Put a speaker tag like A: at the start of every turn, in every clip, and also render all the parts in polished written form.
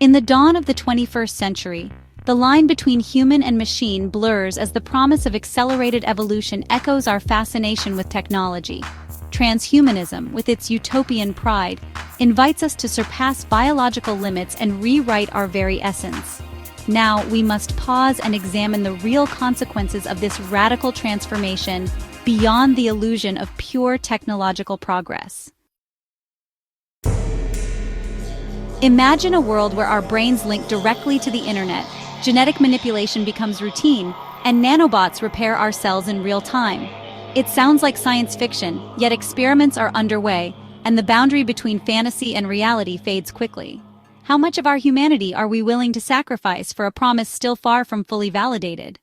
A: In the dawn of the 21st century, the line between human and machine blurs as the promise of accelerated evolution echoes our fascination with technology. Transhumanism, with its utopian pride, invites us to surpass biological limits and rewrite our very essence. Now, we must pause and examine the real consequences of this radical transformation beyond the illusion of pure technological progress. Imagine a world where our brains link directly to the internet, genetic manipulation becomes routine, and nanobots repair our cells in real time. It sounds like science fiction, yet experiments are underway, and the boundary between fantasy and reality fades quickly. How much of our humanity are we willing to sacrifice for a promise still far from fully validated?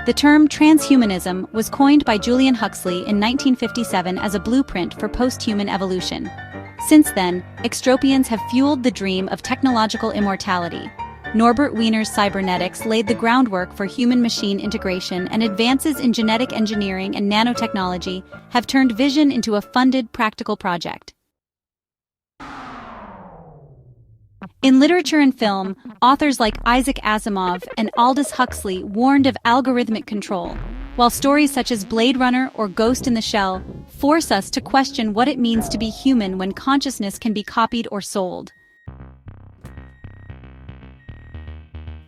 A: The term transhumanism was coined by Julian Huxley in 1957 as a blueprint for posthuman evolution. Since then, extropians have fueled the dream of technological immortality. Norbert Wiener's cybernetics laid the groundwork for human-machine integration, and advances in genetic engineering and nanotechnology have turned vision into a funded, practical project. In literature and film, authors like Isaac Asimov and Aldous Huxley warned of algorithmic control, while stories such as Blade Runner or Ghost in the Shell force us to question what it means to be human when consciousness can be copied or sold.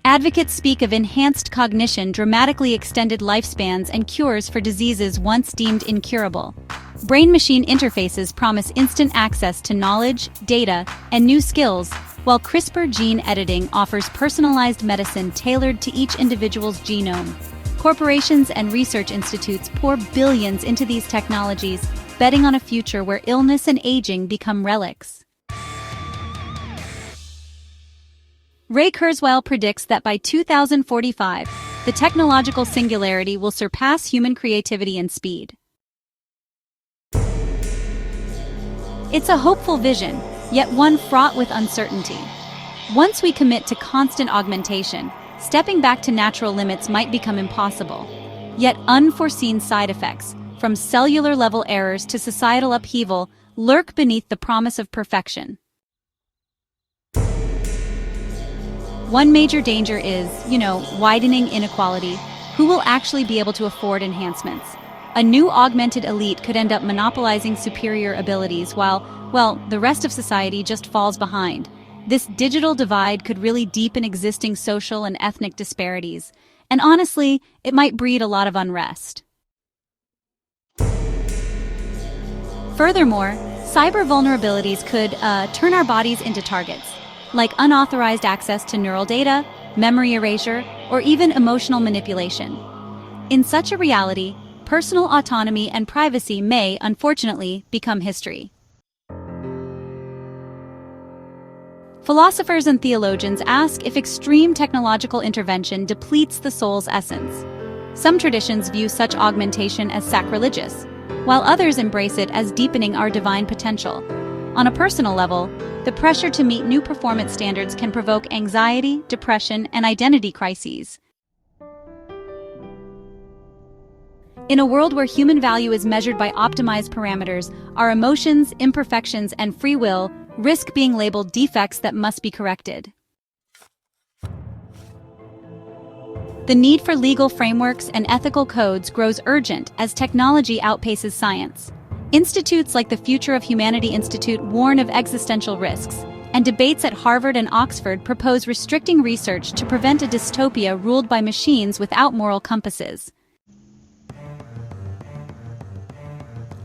A: Advocates speak of enhanced cognition, dramatically extended lifespans, and cures for diseases once deemed incurable. Brain-machine interfaces promise instant access to knowledge, data, and new skills, while CRISPR gene editing offers personalized medicine tailored to each individual's genome. Corporations and research institutes pour billions into these technologies, betting on a future where illness and aging become relics. Ray Kurzweil predicts that by 2045, the technological singularity will surpass human creativity and speed. It's a hopeful vision, yet one fraught with uncertainty. Once we commit to constant augmentation, stepping back to natural limits might become impossible. Yet unforeseen side effects, from cellular-level errors to societal upheaval, lurk beneath the promise of perfection. One major danger is, widening inequality. Who will actually be able to afford enhancements? A new augmented elite could end up monopolizing superior abilities while, the rest of society just falls behind. This digital divide could really deepen existing social and ethnic disparities, and honestly, it might breed a lot of unrest. Furthermore, cyber vulnerabilities could turn our bodies into targets, like unauthorized access to neural data, memory erasure, or even emotional manipulation. In such a reality, personal autonomy and privacy may, unfortunately, become history. Philosophers and theologians ask if extreme technological intervention depletes the soul's essence. Some traditions view such augmentation as sacrilegious, while others embrace it as deepening our divine potential. On a personal level, the pressure to meet new performance standards can provoke anxiety, depression, and identity crises. In a world where human value is measured by optimized parameters, our emotions, imperfections, and free will risk being labeled defects that must be corrected. The need for legal frameworks and ethical codes grows urgent as technology outpaces science. Institutes like the Future of Humanity Institute warn of existential risks, and debates at Harvard and Oxford propose restricting research to prevent a dystopia ruled by machines without moral compasses.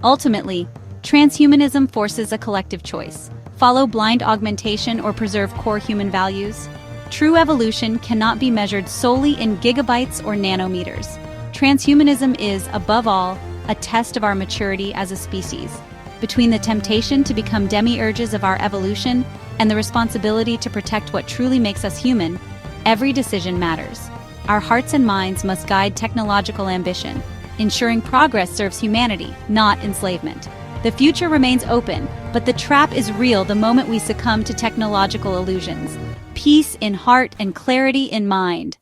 A: Ultimately, transhumanism forces a collective choice: follow blind augmentation or preserve core human values. True evolution cannot be measured solely in gigabytes or nanometers. Transhumanism is, above all, a test of our maturity as a species. Between the temptation to become demiurges of our evolution and the responsibility to protect what truly makes us human, every decision matters. Our hearts and minds must guide technological ambition, ensuring progress serves humanity, not enslavement. The future remains open, but the trap is real the moment we succumb to technological illusions. Peace in heart and clarity in mind.